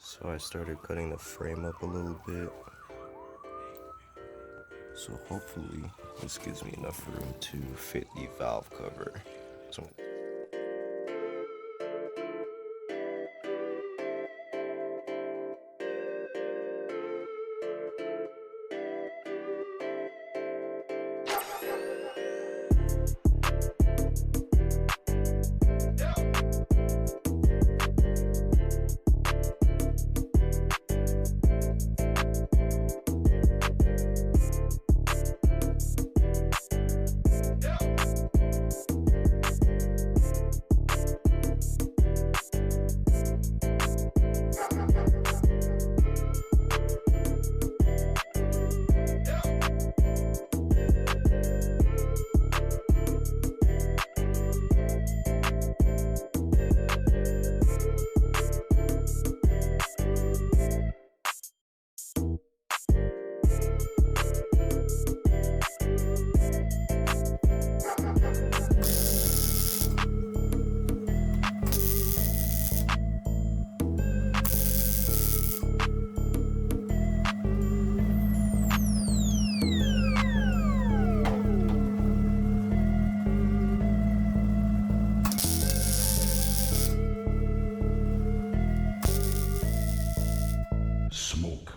So I started cutting the frame up a little bit. So hopefully this gives me enough room to fit the valve cover. So smoke.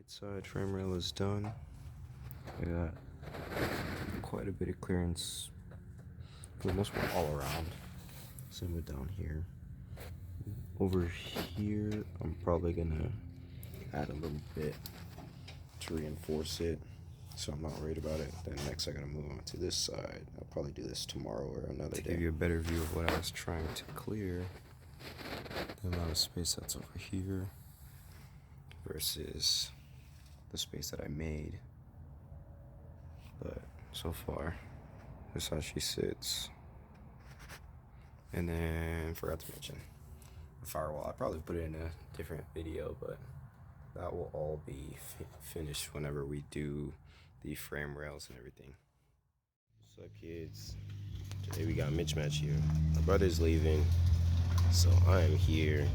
right side frame rail is done. I got quite a bit of clearance for the most part all around. Same with down here. Over here, I'm probably gonna add a little bit to reinforce it, so I'm not worried about it. Then next I gotta move on to this side. I'll probably do this tomorrow or another day. To give you a better view of what I was trying to clear, the amount of space that's over here versus the space that I made. But so far, this is how she sits. And then, forgot to mention the firewall. I probably put it in a different video, but that will all be finished whenever we do the frame rails and everything. What's up, kids? Today we got mismatch here. My brother's leaving, so I am here.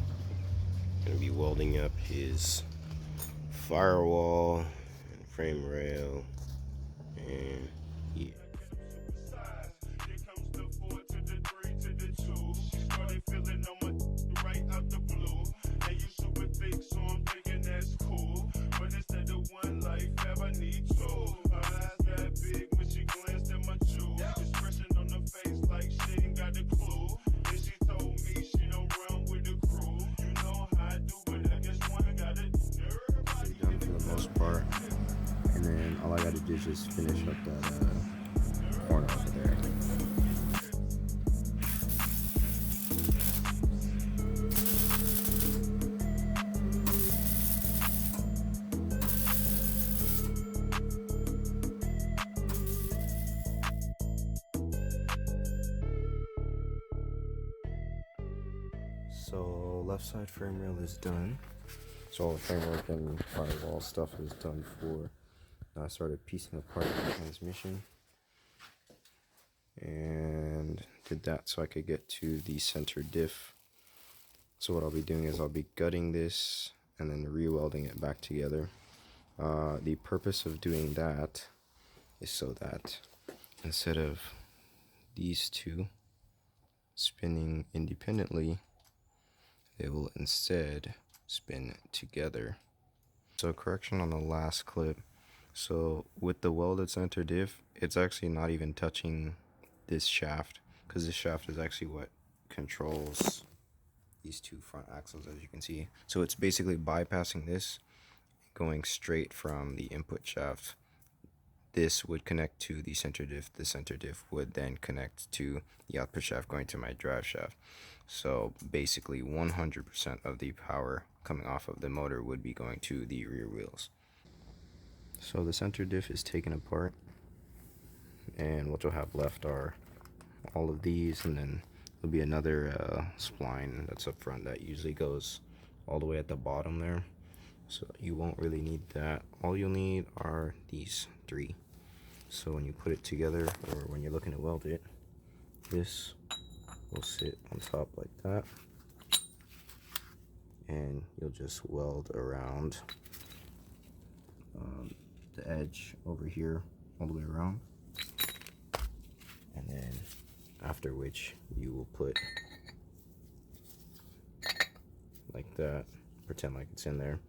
Gonna be welding up his firewall and frame rail, and yeah. Part, and then all I gotta do is just finish up that corner over there. So left side frame rail is done. So all the framework and firewall stuff is done for. Now I started piecing apart the transmission and did that so I could get to the center diff. So what I'll be doing is I'll be gutting this and then re-welding it back together. The purpose of doing that is so that instead of these two spinning independently, they will instead spin together. So correction on the last clip. So with the welded center diff, it's actually not even touching this shaft, because this shaft is actually what controls these two front axles, as you can see. So it's basically bypassing this, going straight from the input shaft this would connect to the center diff. The center diff would then connect to the output shaft going to my drive shaft. So basically 100% of the power coming off of the motor would be going to the rear wheels. So the center diff is taken apart, and what you'll have left are all of these, and then there'll be another spline that's up front that usually goes all the way at the bottom there. So you won't really need that. All you'll need are these three. So when you put it together, or when you're looking to weld it, this will sit on top like that, and you'll just weld around the edge over here all the way around, and then after which you will put like that, pretend like it's in there,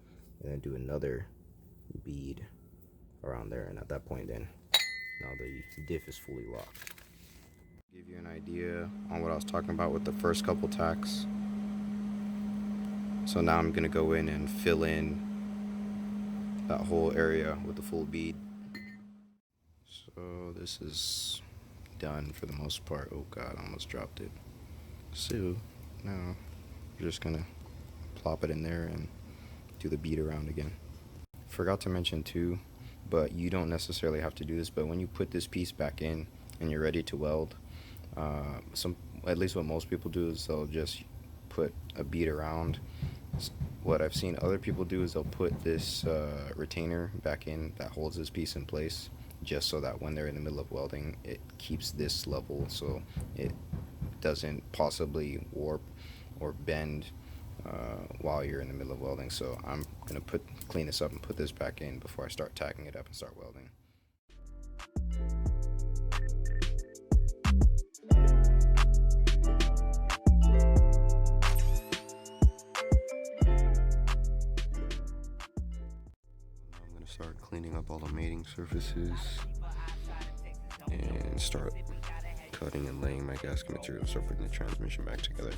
and then do another bead around there, and at that point then now the diff is fully locked. Give you an idea on what I was talking about with the first couple tacks. So now I'm gonna go in and fill in that whole area with the full bead. So this is done for the most part. Oh god, I almost dropped it. So now you're just gonna plop it in there and do the bead around again. Forgot to mention too, but you don't necessarily have to do this, but when you put this piece back in and you're ready to weld, at least what most people do is they'll just put a bead around. What I've seen other people do is they'll put this retainer back in that holds this piece in place, just so that when they're in the middle of welding, it keeps this level so it doesn't possibly warp or bend while you're in the middle of welding. So I'm gonna clean this up and put this back in before I start tacking it up and start welding. Start cleaning up all the mating surfaces and start cutting and laying my gasket material, start putting the transmission back together.